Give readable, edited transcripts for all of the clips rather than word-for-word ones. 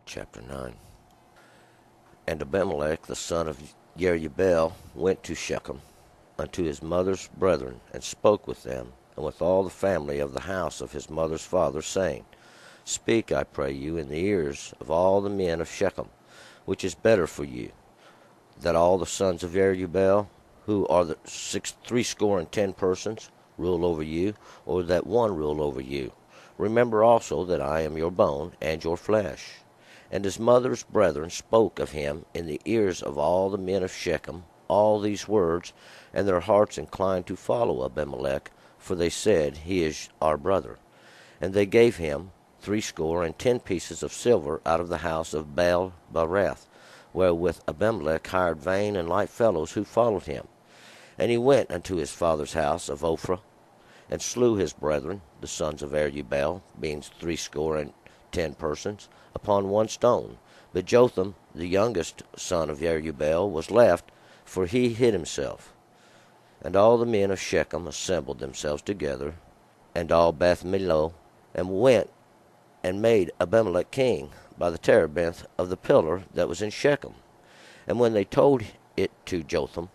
chapter 9. And Abimelech the son of Jerubbaal went to Shechem unto his mother's brethren, and spoke with them, and with all the family of the house of his mother's father, saying, Speak, I pray you, in the ears of all the men of Shechem, which is better for you, that all the sons of Jerubbaal, who are the 60 persons, rule over you, or that one rule over you. Remember also that I am your bone and your flesh. And his mother's brethren spoke of him in the ears of all the men of Shechem all these words, and their hearts inclined to follow Abimelech, for they said, He is our brother. And they gave him 60 pieces of silver out of the house of Baal-berith, wherewith Abimelech hired vain and light fellows who followed him. And he went unto his father's house of Ophrah, and slew his brethren, the sons of Jerubbaal, being 60 persons, upon one stone. But Jotham, the youngest son of Jerubbaal, was left, for he hid himself. And all the men of Shechem assembled themselves together, and all Beth Millo, and went and made Abimelech king by the terebinth of the pillar that was in Shechem. And when they told it to Jotham,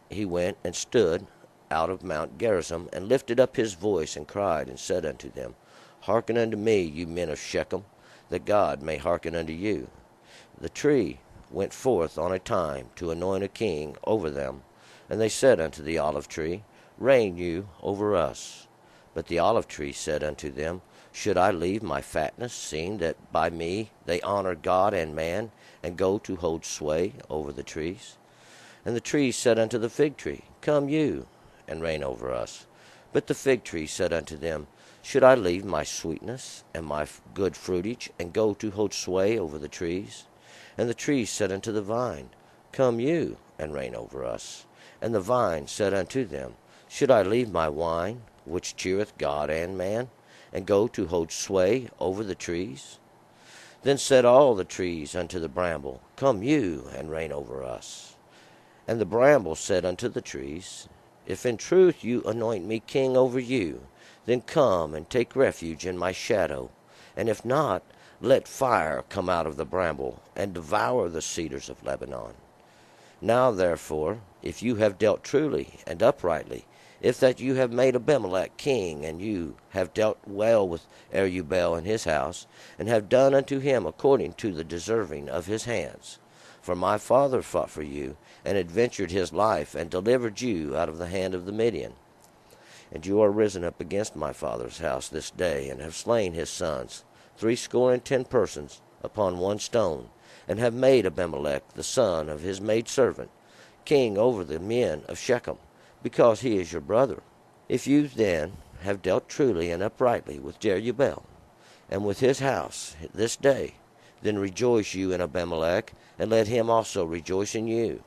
he went and stood out of Mount Gerizim, and lifted up his voice, and cried, and said unto them, Hearken unto me, you men of Shechem, that God may hearken unto you. The tree went forth on a time to anoint a king over them, and they said unto the olive tree, Reign you over us. But the olive tree said unto them, Should I leave my fatness, seeing that by me they honor God and man, and go to hold sway over the trees? And the tree said unto the fig tree, Come you, and reign over us. But the fig tree said unto them, Should I leave my sweetness and my good fruitage, and go to hold sway over the trees? And the tree said unto the vine, Come you, and reign over us. And the vine said unto them, Should I leave my wine, which cheereth God and man, and go to hold sway over the trees? Then said all the trees unto the bramble, Come you, and reign over us. And the bramble said unto the trees, If in truth you anoint me king over you, then come and take refuge in my shadow. And if not, let fire come out of the bramble, and devour the cedars of Lebanon. Now therefore, if you have dealt truly and uprightly, if that you have made Abimelech king, and you have dealt well with Jerubbaal and his house, and have done unto him according to the deserving of his hands. For my father fought for you, and adventured his life, and delivered you out of the hand of the Midian. And you are risen up against my father's house this day, and have slain his sons, 60 persons, upon one stone, and have made Abimelech, the son of his maidservant, king over the men of Shechem, because he is your brother. If you then have dealt truly and uprightly with Jerubbaal, and with his house this day, then rejoice you in Abimelech, and let him also rejoice in you.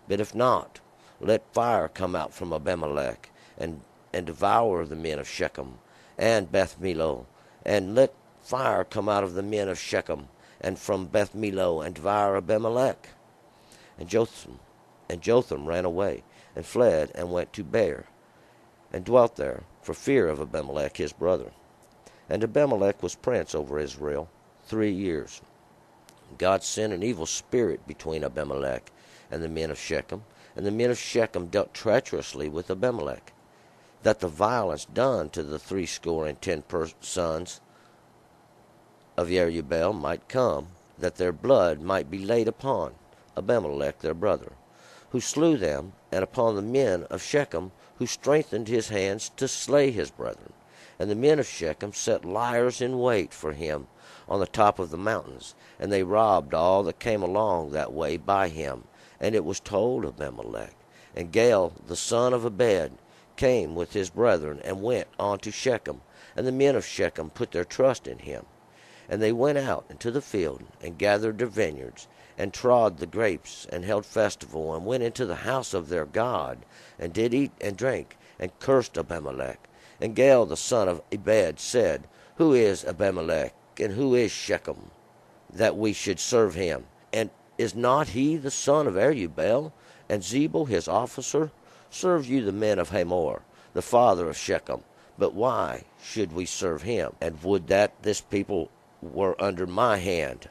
But if not, let fire come out from Abimelech, and devour the men of Shechem, and Beth Millo, and let fire come out of the men of Shechem, and from Beth Millo, and devour Abimelech. And Jotham ran away, and fled, and went to Beer, and dwelt there, for fear of Abimelech his brother. And Abimelech was prince over Israel 3 years. God sent an evil spirit between Abimelech and the men of Shechem, and the men of Shechem dealt treacherously with Abimelech, that the violence done to the 60 sons of Jerubbaal might come, that their blood might be laid upon Abimelech their brother, who slew them, and upon the men of Shechem, who strengthened his hands to slay his brethren. And the men of Shechem set liers in wait for him on the top of the mountains, and they robbed all that came along that way by him. And it was told Abimelech. And Gaal the son of Ebed came with his brethren, and went on to Shechem, and the men of Shechem put their trust in him. And they went out into the field, and gathered their vineyards, and trod the grapes, and held festival, and went into the house of their God, and did eat and drink, and cursed Abimelech. And Gaal the son of Ebed said, Who is Abimelech, and who is Shechem, that we should serve him? And is not he the son of Jerubbaal, and Zebul his officer? Serve you the men of Hamor, the father of Shechem. But why should we serve him? And would that this people were under my hand.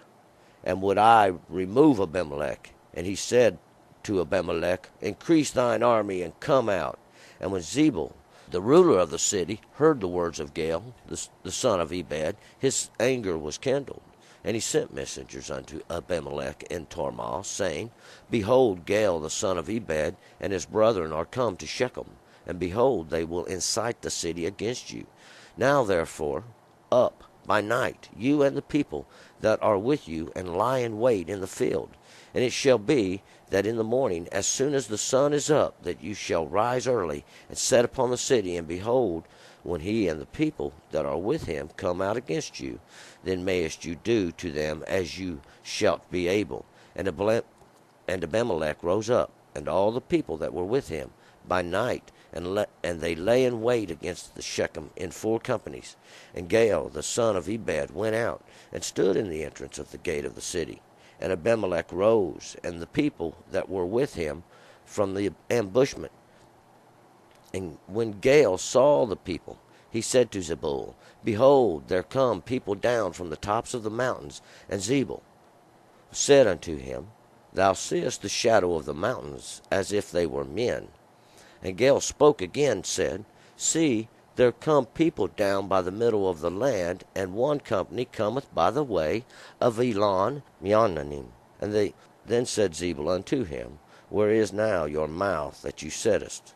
and would I remove Abimelech? And he said to Abimelech, increase thine army and come out. And when Zebul, the ruler of the city, heard the words of Gaal, the son of Ebed, his anger was kindled. And he sent messengers unto Abimelech in Tormah, saying, behold, Gaal the son of Ebed and his brethren are come to Shechem, and behold, they will incite the city against you. Now therefore, up by night, you and the people that are with you, and lie in wait in the field. And it shall be that in the morning, as soon as the sun is up, that you shall rise early, and set upon the city, and behold, when he and the people that are with him come out against you, then mayest you do to them as you shalt be able. And Abimelech rose up, and all the people that were with him, by night, and they lay in wait against the Shechem in 4 companies. And Gaal the son of Ebed went out, and stood in the entrance of the gate of the city. And Abimelech rose, and the people that were with him, from the ambushment. And when Gaal saw the people, he said to Zebul, behold, there come people down from the tops of the mountains. And Zebul said unto him, thou seest the shadow of the mountains, as if they were men. And Gaal spoke again, said, see, there come people down by the middle of the land, and one company cometh by the way of Elon Meonanim. And then said Zebul unto him, where is now your mouth that you saidst,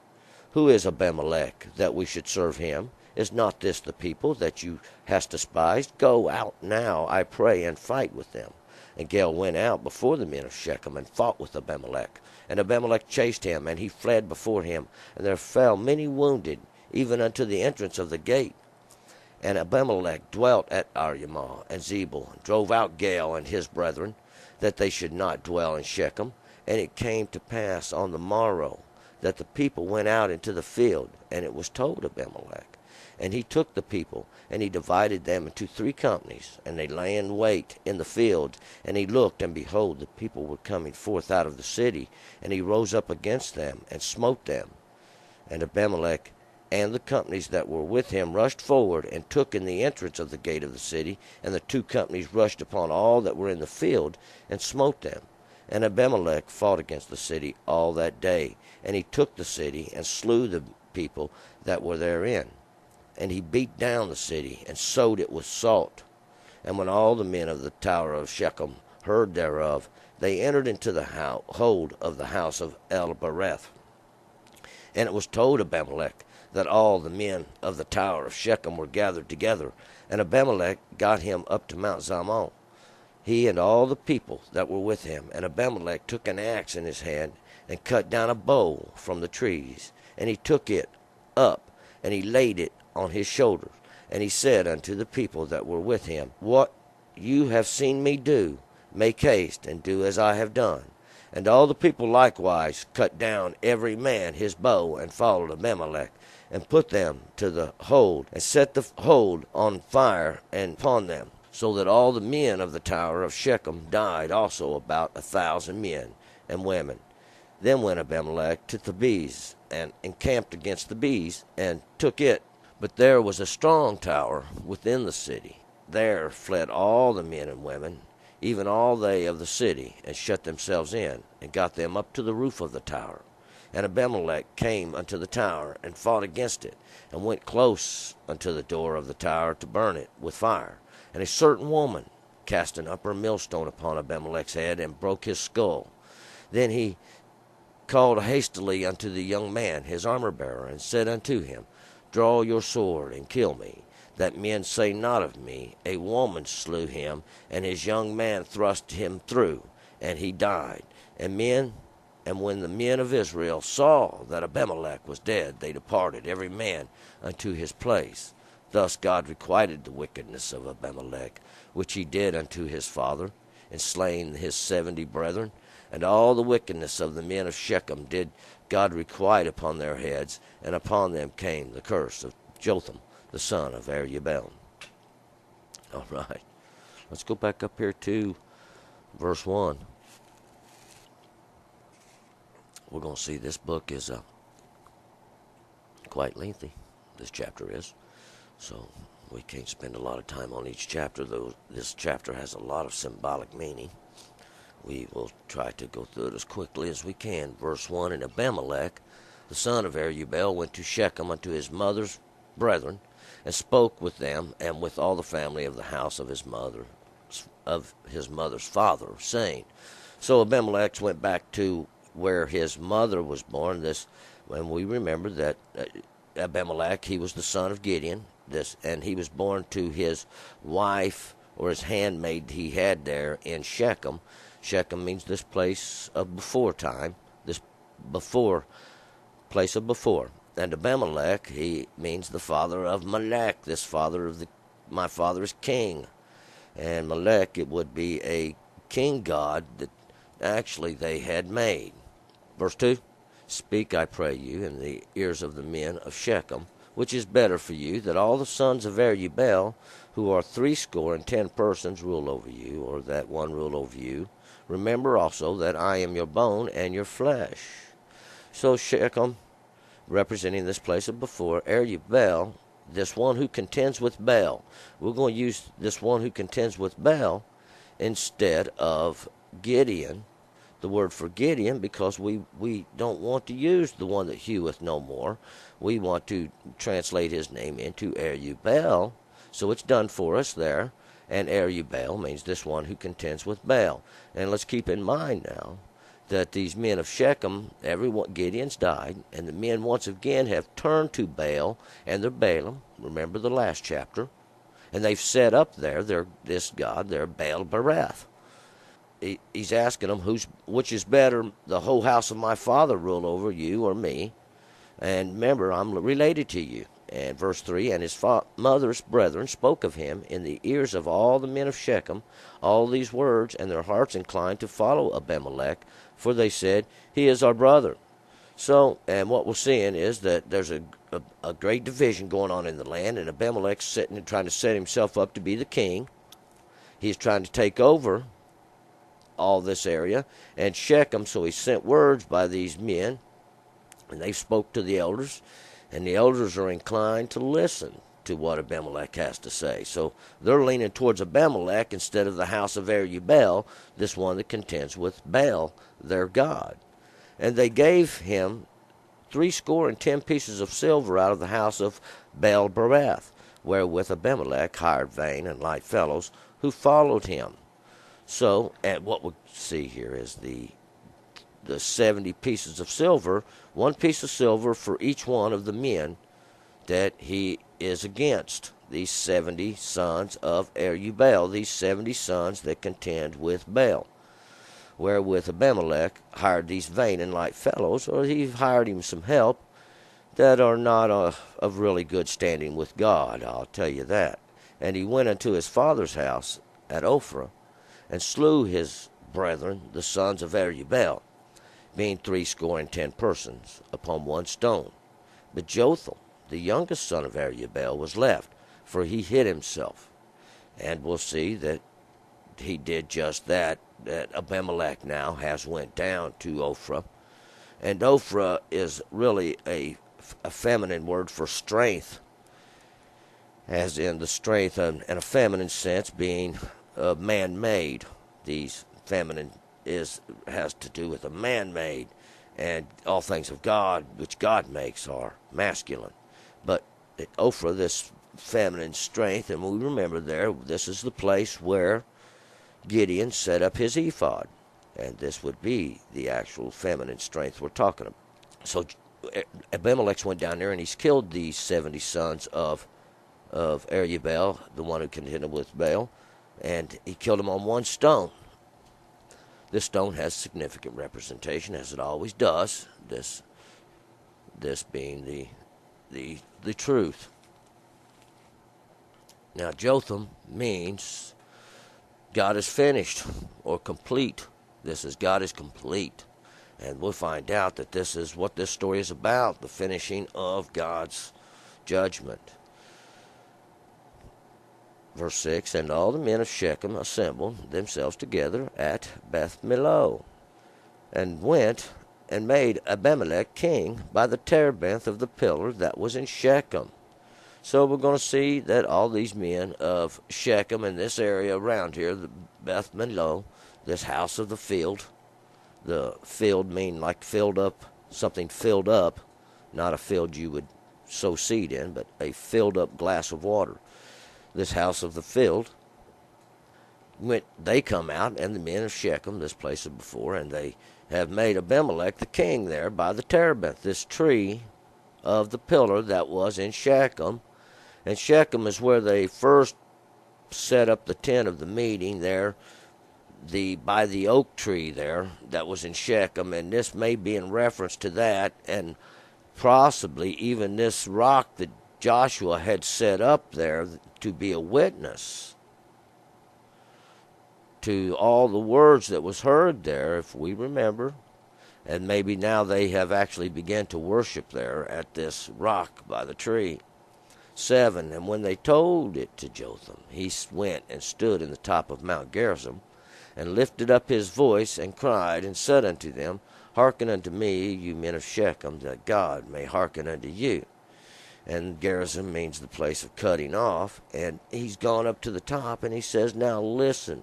who is Abimelech, that we should serve him? Is not this the people that you hast despised? Go out now, I pray, and fight with them. And Gaal went out before the men of Shechem, and fought with Abimelech. And Abimelech chased him, and he fled before him. And there fell many wounded, even unto the entrance of the gate. And Abimelech dwelt at Arumah. And Zebul drove out Gaal and his brethren, that they should not dwell in Shechem. And it came to pass on the morrow, that the people went out into the field, and it was told Abimelech. And he took the people, and he divided them into 3 companies, and they lay in wait in the field. And he looked, and behold, the people were coming forth out of the city, and he rose up against them, and smote them. And Abimelech and the companies that were with him rushed forward, and took in the entrance of the gate of the city. And the 2 companies rushed upon all that were in the field, and smote them. And Abimelech fought against the city all that day. And he took the city, and slew the people that were therein. And he beat down the city, and sowed it with salt. And when all the men of the tower of Shechem heard thereof, they entered into the hold of the house of El-bereth. And it was told Abimelech that all the men of the tower of Shechem were gathered together. And Abimelech got him up to Mount Zalmon, he and all the people that were with him. And Abimelech took an axe in his hand, and cut down a bow from the trees. And he took it up, and he laid it on his shoulders. And he said unto the people that were with him, what you have seen me do, make haste, and do as I have done. And all the people likewise cut down every man his bow, and followed Abimelech, and put them to the hold, and set the hold on fire and upon them, so that all the men of the tower of Shechem died, also about 1,000 men and women. Then went Abimelech to Thebez, and encamped against Thebez, and took it. But there was a strong tower within the city. There fled all the men and women, even all they of the city, and shut themselves in, and got them up to the roof of the tower. And Abimelech came unto the tower, and fought against it, and went close unto the door of the tower to burn it with fire. And a certain woman cast an upper millstone upon Abimelech's head, and broke his skull. Then he called hastily unto the young man, his armor-bearer, and said unto him, draw your sword, and kill me, that men say not of me, a woman slew him, and his young man thrust him through, and he died. And when the men of Israel saw that Abimelech was dead, they departed, every man unto his place. Thus God requited the wickedness of Abimelech, which he did unto his father, in slaying his 70 brethren. And all the wickedness of the men of Shechem did God requite upon their heads, and upon them came the curse of Jotham, the son of Jerubbaal. All right. Let's go back up here to verse 1. We're going to see this book is quite lengthy. This chapter is. So We can't spend a lot of time on each chapter, though this chapter has a lot of symbolic meaning. We will try to go through it as quickly as we can. Verse 1, And Abimelech, the son of Jerubbaal, went to Shechem unto his mother's brethren, and spoke with them, and with all the family of the house of his mother's father, saying. So Abimelech went back to where his mother was born. When we remember that Abimelech, he was the son of Gideon, and he was born to his wife, or his handmaid he had there in Shechem. Shechem means this place of before time, this before, place of before. And Abimelech, he means the father of Melech, this father of my father is king. And Melech, it would be a king god that actually they had made. Verse 2, Speak, I pray you, in the ears of the men of Shechem, which is better for you, that all the sons of Jerubbaal, who are 70 persons, rule over you, or that one rule over you. Remember also that I am your bone and your flesh. So Shechem, representing this place of before, Jerubbaal, this one who contends with Baal. We're going to use this one who contends with Baal instead of Gideon, the word for Gideon, because we don't want to use the one that heweth no more. We want to translate his name into Jerubbaal, so it's done for us there. And Jerubbaal means this one who contends with Baal. And let's keep in mind now that these men of Shechem, Gideon's died, and the men once again have turned to Baal and their Baalim. Remember the last chapter. And they've set up there this god, their Baal Bereth. He's asking them, which is better, the whole house of my father rule over you or me? And remember, I'm related to you. And verse 3, And his mother's brethren spoke of him in the ears of all the men of Shechem, all these words, and their hearts inclined to follow Abimelech, for they said, He is our brother. So, and what we're seeing is that there's a great division going on in the land, and Abimelech's sitting and trying to set himself up to be the king. He's trying to take over all this area, and Shechem, so he sent words by these men, and they spoke to the elders, and the elders are inclined to listen to what Abimelech has to say. So they're leaning towards Abimelech instead of the house of Jerubbaal, this one that contends with Baal, their god. And they gave him 70 pieces of silver out of the house of Baal Bereth, wherewith Abimelech hired vain and light fellows who followed him. So, and what we see here is the 70 pieces of silver, one piece of silver for each one of the men that he is against. These 70 sons of Jerubbaal, these 70 sons that contend with Baal. Wherewith Abimelech hired these vain and light fellows, or he hired him some help that are not of really good standing with God, I'll tell you that. And he went unto his father's house at Ophrah, and slew his brethren, the sons of Jerubbaal, being 70 persons, upon one stone. But Jotham, the youngest son of Jerubbaal, was left, for he hid himself. And we'll see that he did just that Abimelech now has went down to Ophrah. And Ophrah is really a feminine word for strength, as in the strength in a feminine sense being man-made. These feminine has to do with a man-made, and all things of God which God makes are masculine. But at Ophrah, this feminine strength, and we remember this is the place where Gideon set up his ephod, and this would be the actual feminine strength we're talking about. So Abimelech went down there and he's killed these 70 sons of Jerubbaal, the one who contended with Baal, and he killed them on one stone. This stone has significant representation, as it always does, this being the truth. Now, Jotham means God is finished or complete. This is God is complete. And we'll find out that this is what this story is about, the finishing of God's judgment. Verse 6, And all the men of Shechem assembled themselves together at Beth Millo, and went and made Abimelech king by the terebinth of the pillar that was in Shechem. So we're going to see that all these men of Shechem and this area around here, the Beth Millo, this house of the field mean like filled up, something filled up, not a field you would sow seed in, but a filled up glass of water. This house of the field, they come out, and the men of Shechem, this place of before, and they have made Abimelech the king there by the terebinth, this tree of the pillar that was in Shechem. And Shechem is where they first set up the tent of the meeting there, by the oak tree there that was in Shechem, and this may be in reference to that, and possibly even this rock that Joshua had set up there to be a witness to all the words that was heard there, if we remember. And maybe now they have actually begun to worship there at this rock by the tree. 7, and when they told it to Jotham, he went and stood in the top of Mount Gerizim, and lifted up his voice, and cried, and said unto them, Hearken unto me, you men of Shechem, that God may hearken unto you. And Gerizim means the place of cutting off, and he's gone up to the top, and he says, Now listen,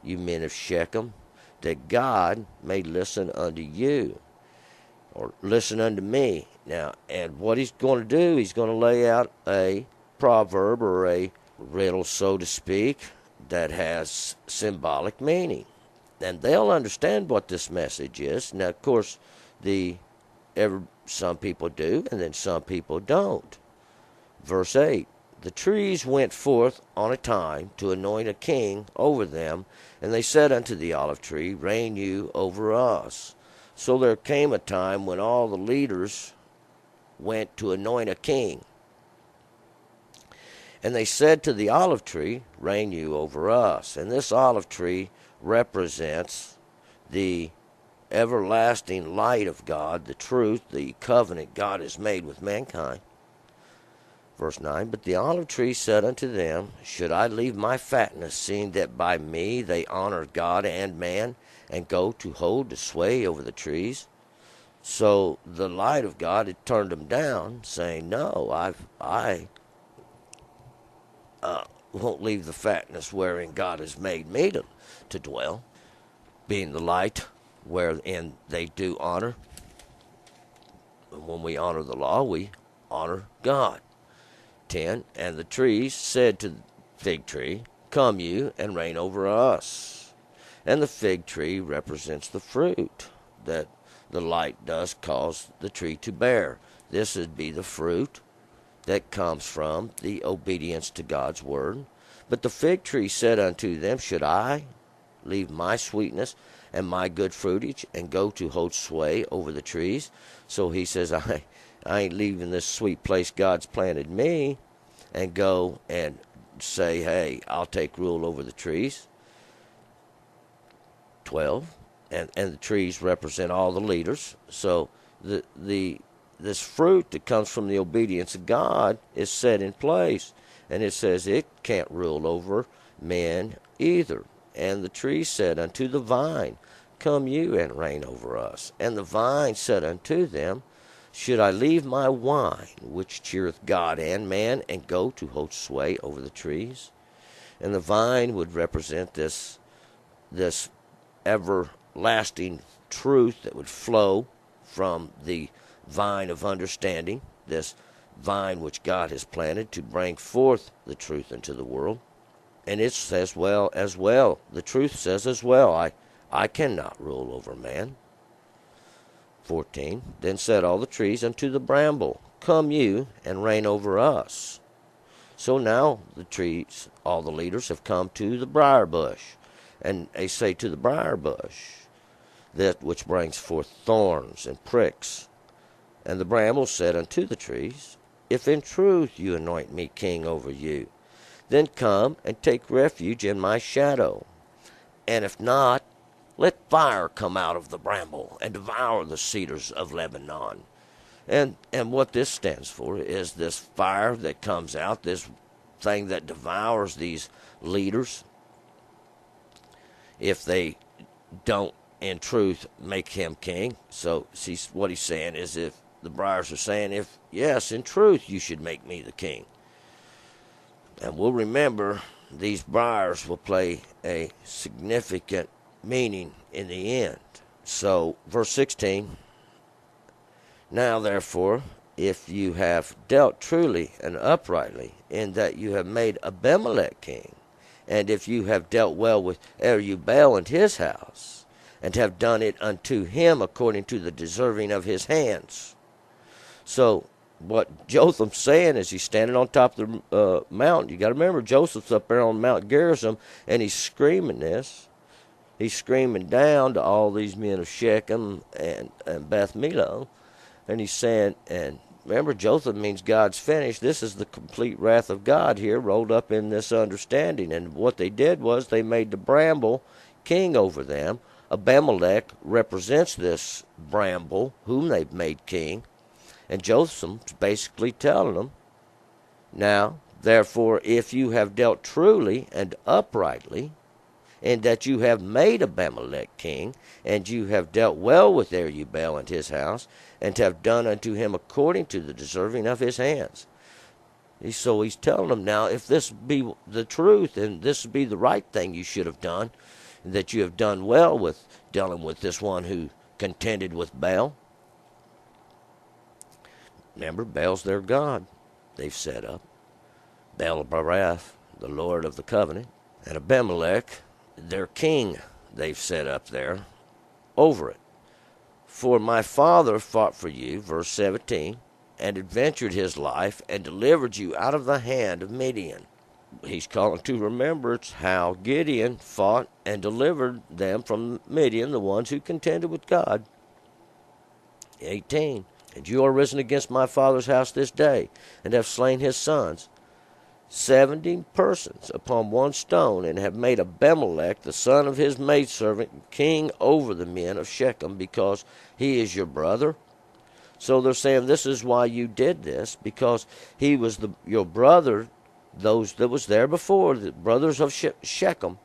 you men of Shechem, that God may listen unto you, or listen unto me. Now, and what he's going to do, he's going to lay out a proverb or a riddle, so to speak, that has symbolic meaning. And they'll understand what this message is. Now, of course, some people do, and then some people don't. Verse 8, The trees went forth on a time to anoint a king over them, and they said unto the olive tree, Reign you over us. So there came a time when all the leaders went to anoint a king. And they said to the olive tree, Reign you over us. And this olive tree represents the everlasting light of God, the truth, the covenant God has made with mankind. Verse 9, But the olive tree said unto them, Should I leave my fatness, seeing that by me they honor God and man, and go to hold the sway over the trees? So the light of God had turned them down, saying, No, I won't leave the fatness wherein God has made me to dwell, being the light wherein they do honor. And when we honor the law, we honor God. 10, And the trees said to the fig tree, Come you and reign over us. And the fig tree represents the fruit that the light does cause the tree to bear. This would be the fruit that comes from the obedience to God's word. But the fig tree said unto them, Should I leave my sweetness and my good fruitage and go to hold sway over the trees? So he says, I ain't leaving this sweet place God's planted me and go and say, hey, I'll take rule over the trees. 12, and the trees represent all the leaders. So this fruit that comes from the obedience of God is set in place. And it says it can't rule over men either. And the tree said unto the vine, Come you and reign over us. And the vine said unto them, Should I leave my wine, which cheereth God and man, and go to hold sway over the trees? And the vine would represent this everlasting truth that would flow from the vine of understanding, this vine which God has planted to bring forth the truth into the world. And it says, the truth says as well, I cannot rule over man. 14, Then said all the trees unto the bramble, Come you and reign over us. So now the trees, all the leaders, have come to the briar bush. And they say to the briar bush, that which brings forth thorns and pricks. And the bramble said unto the trees, If in truth you anoint me king over you, then come and take refuge in my shadow. And if not, let fire come out of the bramble and devour the cedars of Lebanon. And what this stands for is this fire that comes out, this thing that devours these leaders, if they don't in truth make him king. So see, what he's saying is, if the briars are saying, if yes, in truth you should make me the king, And we'll remember these briars will play a significant meaning in the end. So, verse 16, now therefore, if you have dealt truly and uprightly, in that you have made Abimelech king, and if you have dealt well with Jerubbaal and his house, and have done it unto him according to the deserving of his hands. So, what Jotham's saying is he's standing on top of the mountain. You got to remember, Joseph's up there on Mount Gerizim, and he's screaming this. He's screaming down to all these men of Shechem and Beth Millo, and he's saying, and remember, Jotham means God's finished. This is the complete wrath of God here, rolled up in this understanding. And what they did was they made the bramble king over them. Abimelech represents this bramble, whom they've made king. And Jotham's basically telling them, now, therefore, if you have dealt truly and uprightly, in that you have made Abimelech king, and you have dealt well with Jerubbaal and his house, and have done unto him according to the deserving of his hands. So he's telling them, now, if this be the truth, and this be the right thing you should have done, that you have done well with dealing with this one who contended with Baal. Remember, Baal's their god they've set up. Baal-Barath, the Lord of the covenant. And Abimelech, their king they've set up there over it. For my father fought for you, verse 17, and adventured his life, and delivered you out of the hand of Midian. He's calling to remembrance how Gideon fought and delivered them from Midian, the ones who contended with God. 18. And you are risen against my father's house this day, and have slain his sons, 70 persons upon one stone, and have made Abimelech, the son of his maidservant, king over the men of Shechem, because he is your brother. So they're saying this is why you did this, because he was your brother, those that was there before, the brothers of Shechem.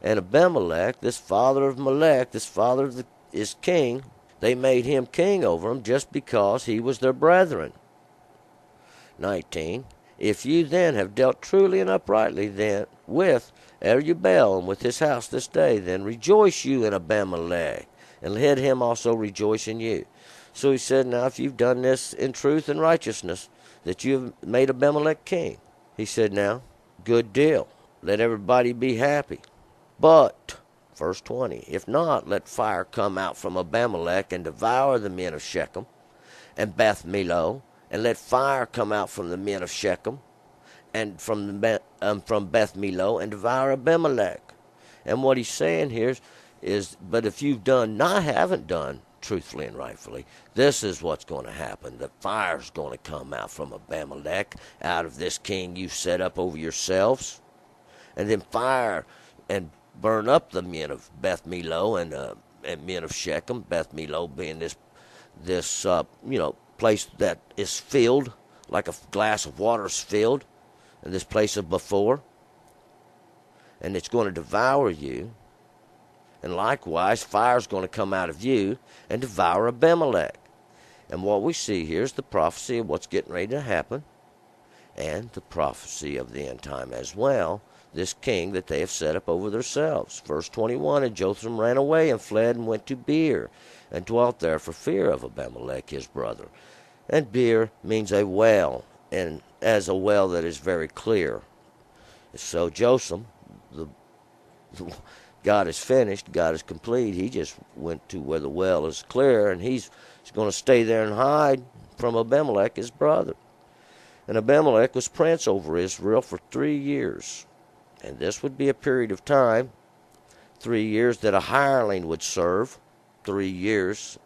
And Abimelech, this father of Melech, this father is king. They made him king over them just because he was their brethren. 19. If you then have dealt truly and uprightly then with Jerubbaal and with his house this day, then rejoice you in Abimelech, and let him also rejoice in you. So he said, now if you've done this in truth and righteousness, that you have made Abimelech king, he said, now, good deal. Let everybody be happy. But, verse 20, if not, let fire come out from Abimelech and devour the men of Shechem and Beth Millo, and let fire come out from the men of Shechem and from Beth Millo and devour Abimelech. And what he's saying here is, but if you haven't done truthfully and rightfully, this is what's going to happen. The fire's going to come out from Abimelech, out of this king you set up over yourselves, and then fire and burn up the men of Beth Millo and men of Shechem. Beth Millo being this place that is filled like a glass of water is filled, and this place of before, and it's going to devour you. And likewise, fire's going to come out of you and devour Abimelech. And what we see here is the prophecy of what's getting ready to happen, and the prophecy of the end time as well, this king that they have set up over themselves. Verse 21, and Jotham ran away and fled and went to Beer, and dwelt there for fear of Abimelech his brother. And Beer means a well, and as a well that is very clear. So Jotham, God is finished, God is complete. He just went to where the well is clear, and he's going to stay there and hide from Abimelech, his brother. And Abimelech was prince over Israel for 3 years. And this would be a period of time, 3 years that a hireling would serve, 3 years.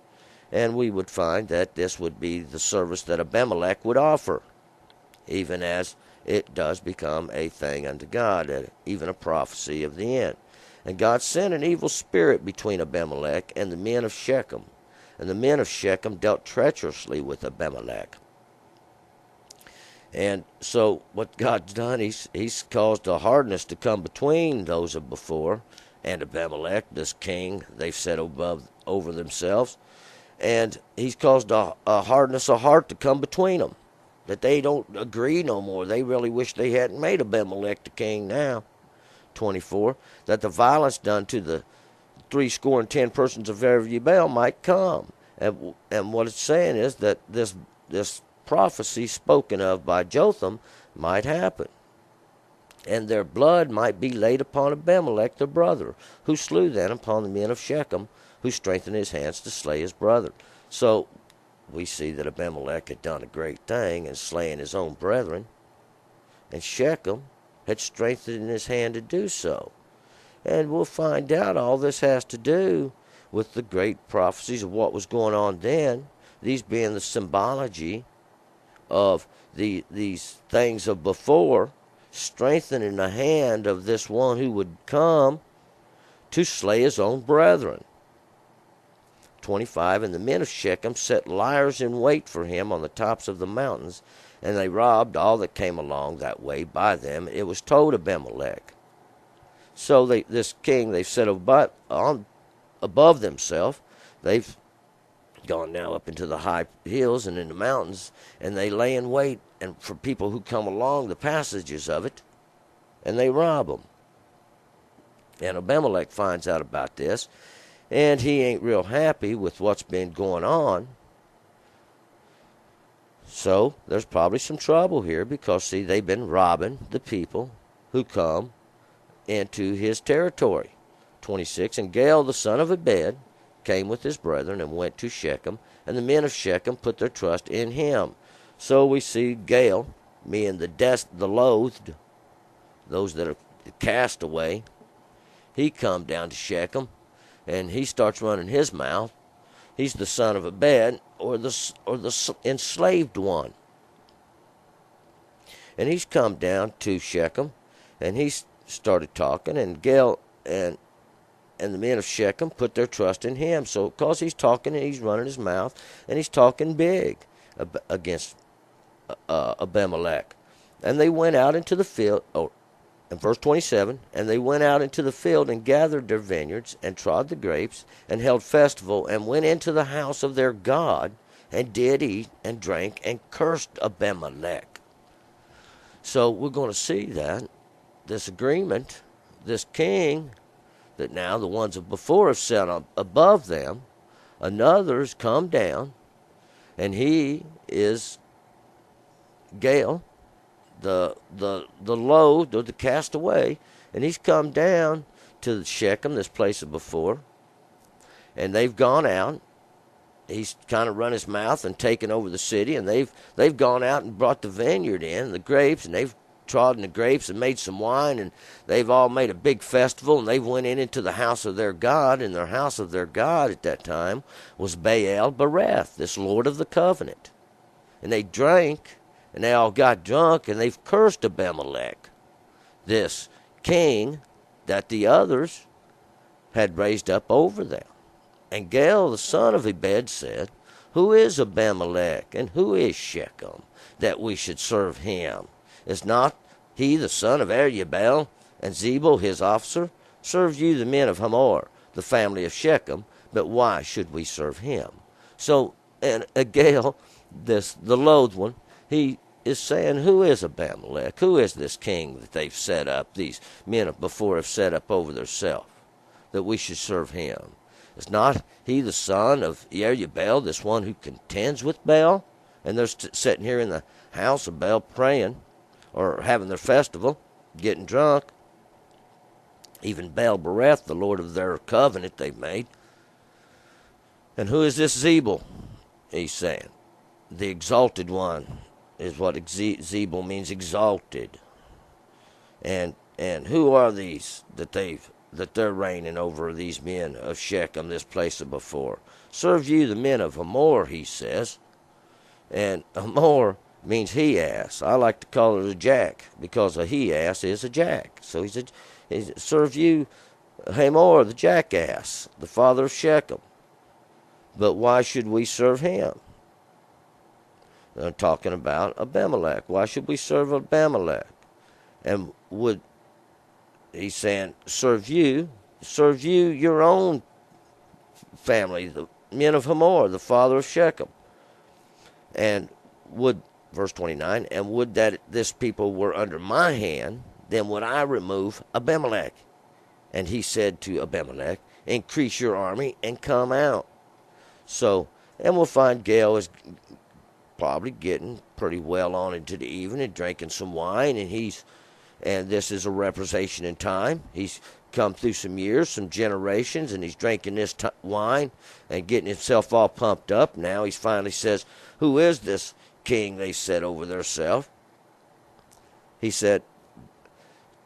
And we would find that this would be the service that Abimelech would offer, even as it does become a thing unto God, even a prophecy of the end. And God sent an evil spirit between Abimelech and the men of Shechem. And the men of Shechem dealt treacherously with Abimelech. And so what God's done, he's caused a hardness to come between those of before and Abimelech, this king they've set over themselves. And he's caused a hardness of heart to come between them. that they don't agree no more. They really wish they hadn't made Abimelech the king now. 24, that the violence done to the 70 persons of Jerubbaal might come. And what it's saying is that this prophecy spoken of by Jotham might happen. And their blood might be laid upon Abimelech their brother, who slew then upon the men of Shechem, who strengthened his hands to slay his brother. So we see that Abimelech had done a great thing in slaying his own brethren, and Shechem had strengthened in his hand to do so. And we'll find out all this has to do with the great prophecies of what was going on then, these being the symbology of these things of before, strengthening the hand of this one who would come to slay his own brethren. 25, and the men of Shechem set liers in wait for him on the tops of the mountains, and they robbed all that came along that way by them. It was told Abimelech. So this king they've set above themselves. They've gone now up into the high hills and in the mountains, and they lay in wait and for people who come along the passages of it, and they rob them. And Abimelech finds out about this, and he ain't real happy with what's been going on. So there's probably some trouble here because, see, they've been robbing the people who come into his territory. 26, and Gaal the son of Ebed came with his brethren and went to Shechem, and the men of Shechem put their trust in him. So we see Gaal, meaning the loathed, those that are cast away, he come down to Shechem, and he starts running his mouth. He's the son of Ebed, or the enslaved one. And he's come down to Shechem, and he's started talking, and Gaal and the men of Shechem put their trust in him. So because he's talking and he's running his mouth, and he's talking big against Abimelech. And they went out into the field, in verse 27, and they went out into the field and gathered their vineyards and trod the grapes and held festival and went into the house of their God and did eat and drank and cursed Abimelech. So we're going to see that this agreement, this king, that now the ones of before have set up above them, another's come down, and he is Gaal, the loathed or the castaway, and he's come down to Shechem, this place of before, and they've gone out. He's kind of run his mouth and taken over the city, and they've gone out and brought the vineyard in, the grapes, and they've trodden the grapes and made some wine, and they've all made a big festival, and they went into the house of their God, and their house of their God at that time was Baal Bereth, this Lord of the Covenant. And they drank, and they all got drunk, and they've cursed Abimelech, this king that the others had raised up over them. And Gaal the son of Ebed said, Who is Abimelech, and who is Shechem, that we should serve him? Is not he the son of Jerubbaal, and Zebul his officer? Serve you the men of Hamor, the family of Shechem, but why should we serve him? So, and Gaal, the loathed one, he is saying, who is Abimelech? Who is this king that they've set up, these men of before have set up over theirself, that we should serve him? Is not he the son of Jerubbaal, this one who contends with Baal? And they're sitting here in the house of Baal praying, or having their festival, getting drunk. Even Baal Bereth, the Lord of their covenant they've made. And who is this Zebul? He's saying. The exalted one is what Zebul means, exalted. And who are these that they're reigning over, these men of Shechem, this place of before? Serve you the men of Hamor, he says. And Hamor means he-ass. I like to call it a jack, because a he-ass is a jack. So he said, serve you Hamor, the jackass, the father of Shechem. But why should we serve him? They're talking about Abimelech. Why should we serve Abimelech? And he's saying, serve you your own family, the men of Hamor, the father of Shechem. And would verse 29, and would that this people were under my hand, then would I remove Abimelech. And he said to Abimelech, increase your army and come out. So, and we'll find Gael is probably getting pretty well on into the evening and drinking some wine, and this is a representation in time. He's come through some years, some generations, and he's drinking this wine and getting himself all pumped up. Now he finally says, who is this king they set over theirself? He said,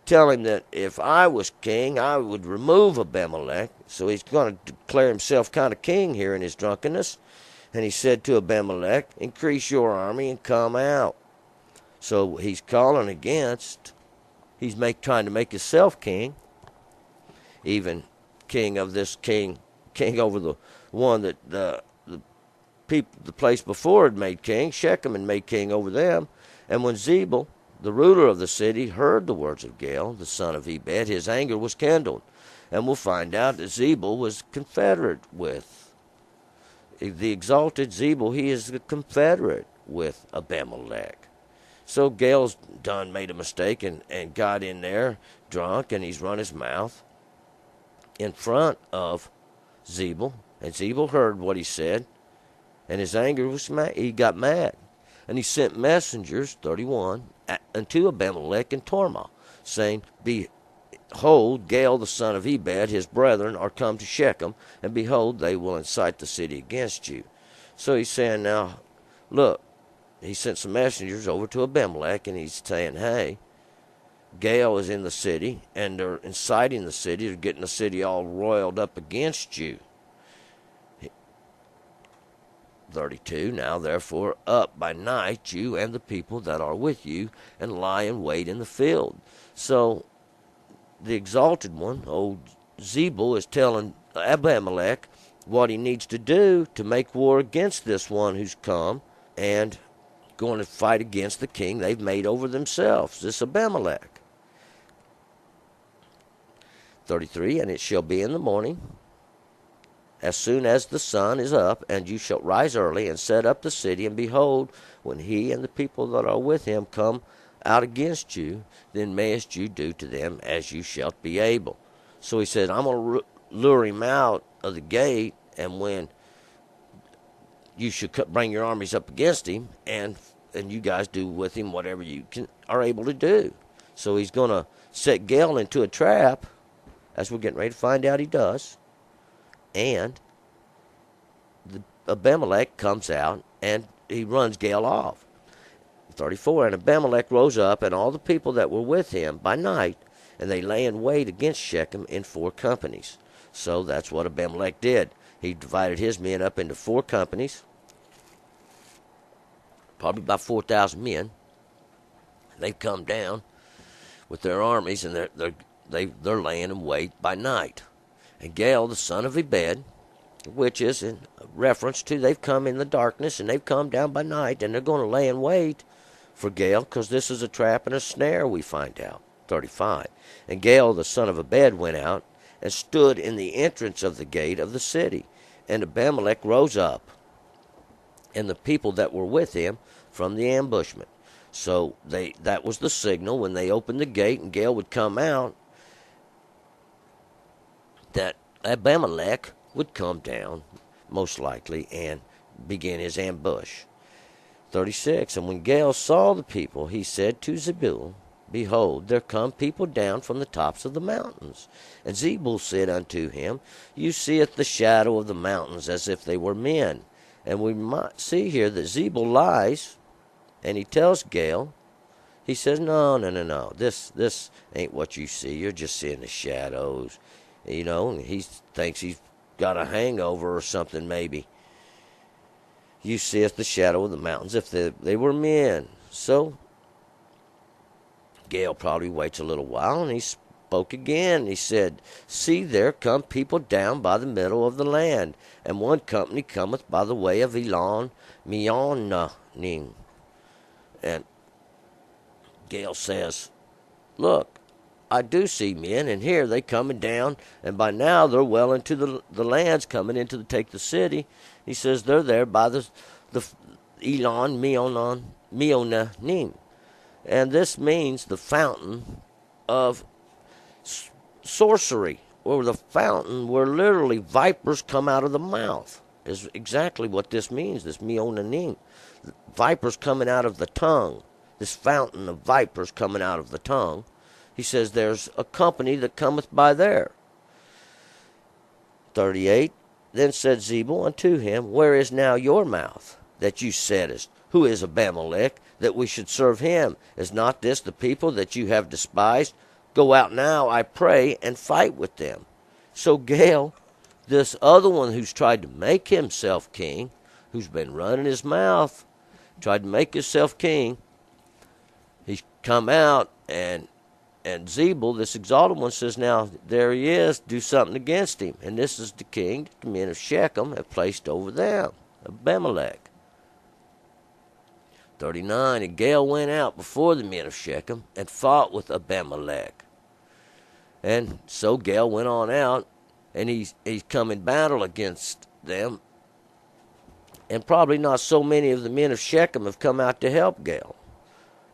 tell him that if I was king, I would remove Abimelech. So he's going to declare himself kind of king here in his drunkenness. And he said to Abimelech, increase your army and come out. So he's calling against, he's trying to make himself king, even king of this king over the one that the place before had made king. Shechem had made king over them. And when Zebul, the ruler of the city, heard the words of Gael, the son of Ebed, his anger was kindled. And we'll find out that Zebul was confederate with the exalted Zebul. He is a confederate with Abimelech. So Gael's made a mistake and got in there drunk, and he's run his mouth in front of Zebul. And Zebul heard what he said, and his anger was mad. He got mad. And he sent messengers, 31, unto Abimelech and Tormah, saying, behold, Gael the son of Ebed, his brethren, are come to Shechem, and behold, they will incite the city against you. So he's saying, now, look, he sent some messengers over to Abimelech, and he's saying, hey, Gael is in the city, and they're inciting the city, they're getting the city all roiled up against you. 32, now therefore up by night, you and the people that are with you, and lie in wait in the field. So the exalted one, old Zebul, is telling Abimelech what he needs to do to make war against this one who's come and going to fight against the king they've made over themselves, this Abimelech. 33, and it shall be in the morning, as soon as the sun is up, and you shall rise early and set up the city, and behold, when he and the people that are with him come out against you, then mayest you do to them as you shalt be able. So he said, I'm going to lure him out of the gate, and when you should bring your armies up against him, and you guys do with him whatever you are able to do. So he's going to set Gael into a trap, as we're getting ready to find out he does. And Abimelech comes out, and he runs Gael off. 34, and Abimelech rose up, and all the people that were with him by night, and they lay in wait against Shechem in 4 companies. So that's what Abimelech did. He divided his men up into 4 companies, probably about 4,000 men. They've come down with their armies, and they're laying in wait by night. And Gael, the son of Ebed, which is in reference to they've come in the darkness, and they've come down by night, and they're going to lay in wait for Gael, because this is a trap and a snare, we find out. 35. And Gael, the son of Ebed, went out and stood in the entrance of the gate of the city. And Abimelech rose up, and the people that were with him, from the ambushment. So that was the signal when they opened the gate and Gael would come out, that Abimelech would come down, most likely, and begin his ambush. 36, and when Gael saw the people, he said to Zebul, behold, there come people down from the tops of the mountains. And Zebul said unto him, you seeth the shadow of the mountains as if they were men. And we might see here that Zebul lies, and he tells Gael, he says, no, this ain't what you see, you're just seeing the shadows. You know, and he thinks he's got a hangover or something, maybe. You seest the shadow of the mountains if they were men. So Gael probably waits a little while, and he spoke again. He said, see, there come people down by the middle of the land, and one company cometh by the way of Elon Meonanim. And Gael says, look, I do see men, and here they coming down, and by now they're well into the lands, coming into take the city. He says they're there by the Elon Meonon Meonanim. And this means the fountain of sorcery, or the fountain where literally vipers come out of the mouth, is exactly what this means, this Meonanim. Vipers coming out of the tongue, this fountain of vipers coming out of the tongue. He says there's a company that cometh by there. 38, then said Zebul unto him, where is now your mouth, that you saidest, who is Abimelech, that we should serve him? Is not this the people that you have despised? Go out now, I pray, and fight with them. So Gael, this other one who's tried to make himself king, who's been running his mouth, tried to make himself king, he's come out, and Zebul, this exalted one, says, now there he is, do something against him. And this is the king that the men of Shechem have placed over them, Abimelech. 39, and Gael went out before the men of Shechem and fought with Abimelech. And so Gael went on out, and he's come in battle against them. And probably not so many of the men of Shechem have come out to help Gael.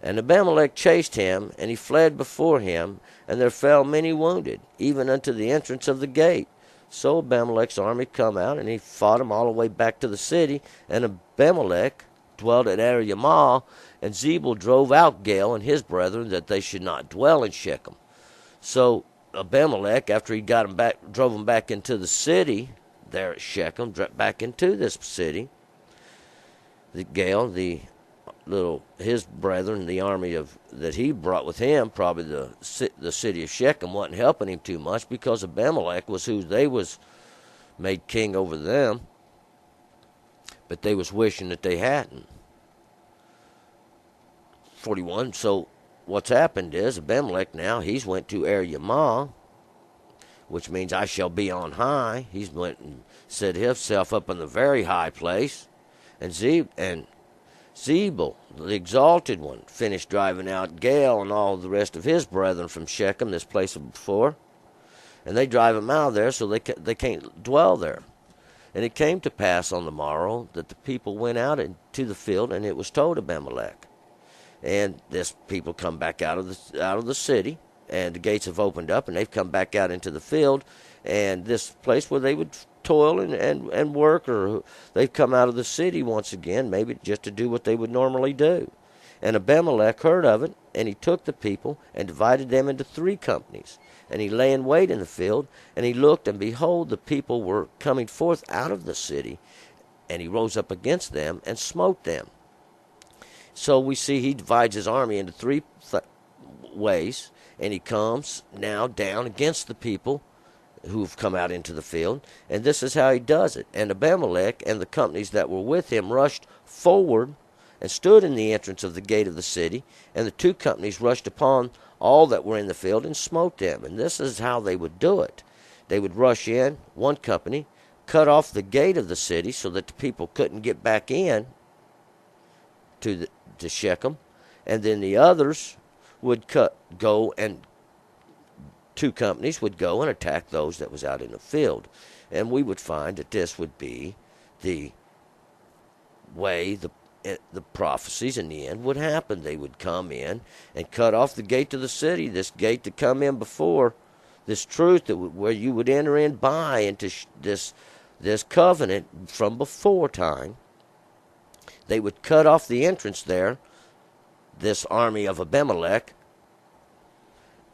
And Abimelech chased him, and he fled before him, and there fell many wounded, even unto the entrance of the gate. So Abimelech's army come out, and he fought him all the way back to the city, and Abimelech dwelt at Ar-Yamah, and Zebul drove out Gael and his brethren, that they should not dwell in Shechem. So Abimelech, after he got him back, drove him back into the city there at Shechem, back into this city, the Gael, his brethren, the army that he brought with him, probably the city of Shechem wasn't helping him too much, because Abimelech was who they was made king over them, but they was wishing that they hadn't. 41, so what's happened is Abimelech now, he's went to Ar-Yamah, which means I shall be on high. He's went and set himself up in the very high place, and Zebul, the exalted one, finished driving out Gael and all the rest of his brethren from Shechem, this place before. And they drive them out of there, so they can't dwell there. And it came to pass on the morrow that the people went out into the field, and it was told Abimelech. And this people come back out of the city, and the gates have opened up, and they've come back out into the field, and this place where they would toil and work, or they've come out of the city once again, maybe just to do what they would normally do. And Abimelech heard of it, and he took the people and divided them into 3 companies. And he lay in wait in the field, and he looked, and behold, the people were coming forth out of the city, and he rose up against them and smote them. So we see he divides his army into 3 ways, and he comes now down against the people who've come out into the field, and this is how he does it. And Abimelech and the companies that were with him rushed forward and stood in the entrance of the gate of the city, and the 2 companies rushed upon all that were in the field and smote them. And this is how they would do it. They would rush in, one company, cut off the gate of the city so that the people couldn't get back in to Shechem, and then the others would go, and 2 companies would go and attack those that was out in the field. And we would find that this would be the way the prophecies in the end would happen. They would come in and cut off the gate to the city, this gate to come in before, this truth where you would enter in by into this covenant from before time. They would cut off the entrance there, this army of Abimelech,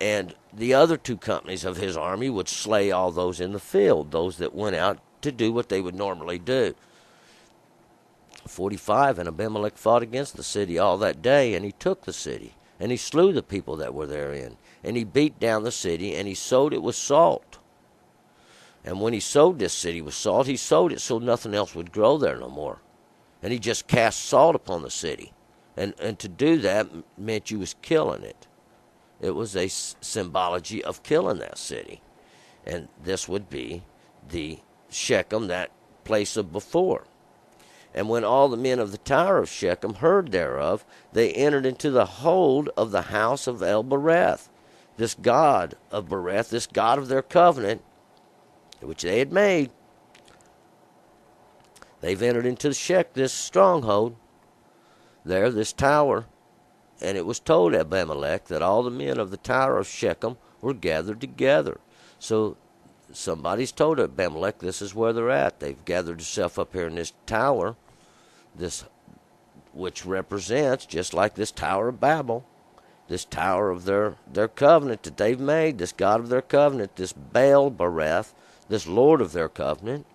and the other 2 companies of his army would slay all those in the field, those that went out to do what they would normally do. 45, and Abimelech fought against the city all that day, and he took the city, and he slew the people that were therein, and he beat down the city, and he sowed it with salt. And when he sowed this city with salt, he sowed it so nothing else would grow there no more. And he just cast salt upon the city. And to do that meant you was killing it. It was a symbology of killing that city. And this would be the Shechem, that place of before. And when all the men of the tower of Shechem heard thereof, they entered into the hold of the house of El-Bereth, this god of Bereth, this god of their covenant, which they had made. They've entered into this stronghold. there, this tower. And it was told Abimelech that all the men of the tower of Shechem were gathered together. So somebody's told Abimelech this is where they're at. They've gathered themselves up here in this tower, this which represents, just like this Tower of Babel, this tower of their covenant that they've made, this God of their covenant, this Baal Bereth, this Lord of their covenant.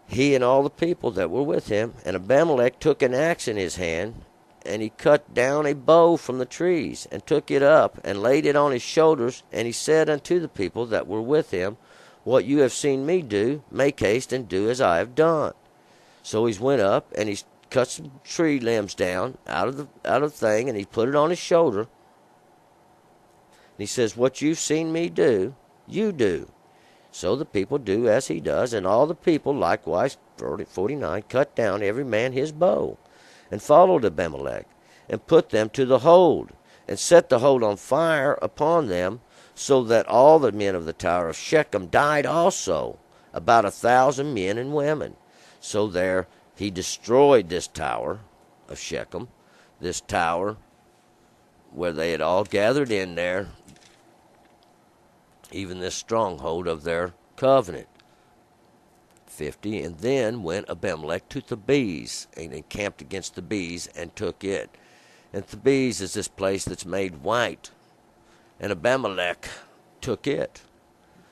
He and all the people that were with him, and Abimelech took an axe in his hand, and he cut down a bow from the trees, and took it up, and laid it on his shoulders, and he said unto the people that were with him, What you have seen me do, make haste and do as I have done. So he went up, and he cut some tree limbs down out of the thing, and he put it on his shoulder. And he says, What you've seen me do, you do. So the people do as he does, and all the people likewise, 49, cut down every man his bow, and followed Abimelech, and put them to the hold, and set the hold on fire upon them, so that all the men of the tower of Shechem died also, about 1,000 men and women. So there he destroyed this tower of Shechem, this tower where they had all gathered in there, even this stronghold of their covenant. 50. And then went Abimelech to Thebez, and encamped against Thebez, and took it. And Thebez is this place that's made white. And Abimelech took it.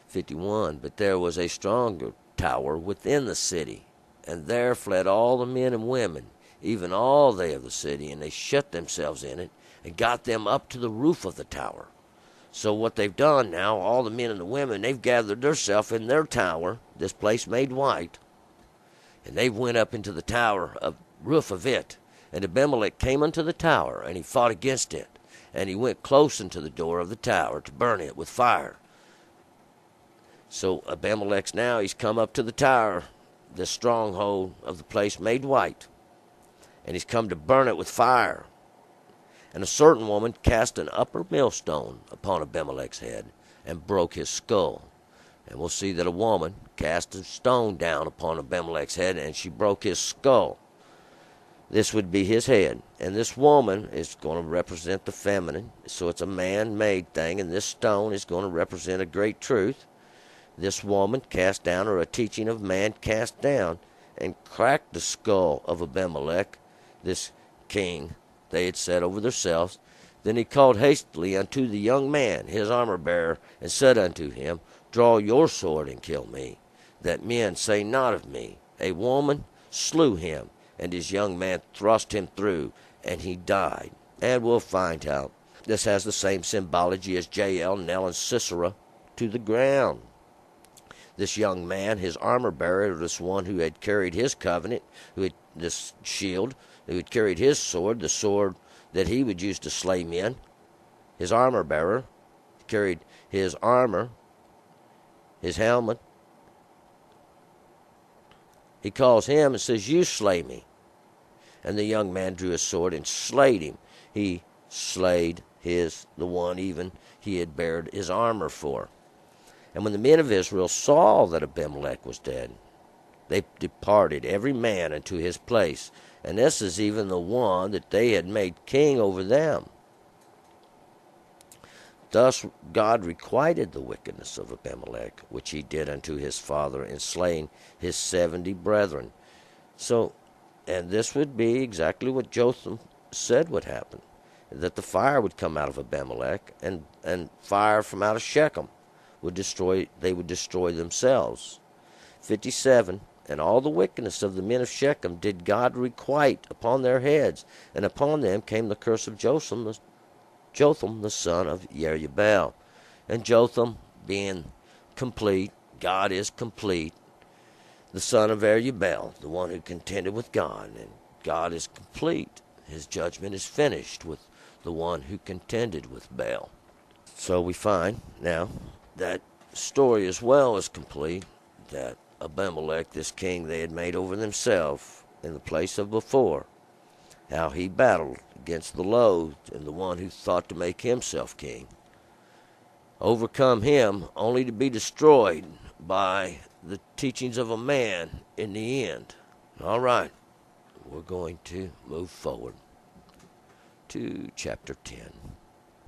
51. But there was a stronger tower within the city, and there fled all the men and women, even all they of the city, and they shut themselves in it, and got them up to the roof of the tower. So what they've done now, all the men and the women, they've gathered themselves in their tower, this place made white, and they went up into the tower of roof of it. And Abimelech came unto the tower, and he fought against it, and he went close unto the door of the tower to burn it with fire. So Abimelech's now, he's come up to the tower, this stronghold of the place made white, and he's come to burn it with fire. And a certain woman cast an upper millstone upon Abimelech's head, and broke his skull. And we'll see that a woman cast a stone down upon Abimelech's head, and she broke his skull. This would be his head. And this woman is going to represent the feminine, so it's a man-made thing, and this stone is going to represent a great truth. This woman cast down, or a teaching of man cast down, and cracked the skull of Abimelech, this king they had set over themselves. Then he called hastily unto the young man, his armor-bearer, and said unto him, Draw your sword and kill me, that men say not of me, A woman slew him, and his young man thrust him through, and he died. And we'll find out this has the same symbology as Jael, Nell, and Sisera to the ground. This young man, his armor-bearer, this one who had carried his covenant, who had this shield, who had carried his sword, the sword that he would use to slay men. His armor-bearer carried his armor, his helmet. He calls him and says, You slay me. And the young man drew his sword and slayed him. He slayed the one even he had bared his armor for. And when the men of Israel saw that Abimelech was dead, they departed every man unto his place. And this is even the one that they had made king over them. Thus God requited the wickedness of Abimelech, which he did unto his father, in slaying his 70 brethren. So, and this would be exactly what Jotham said would happen, that the fire would come out of Abimelech, and fire from out of Shechem would destroy themselves. 57. And all the wickedness of the men of Shechem did God requite upon their heads, and upon them came the curse of Jotham the son of Jerubbaal. And Jotham being complete, God is complete, the son of Jerubbaal, the one who contended with God, and God is complete. His judgment is finished with the one who contended with Baal. So we find now that story as well is complete, that Abimelech, this king they had made over themselves in the place of before, how he battled against the loathed and the one who thought to make himself king, overcome him only to be destroyed by the teachings of a man in the end. All right, we're going to move forward to chapter 10.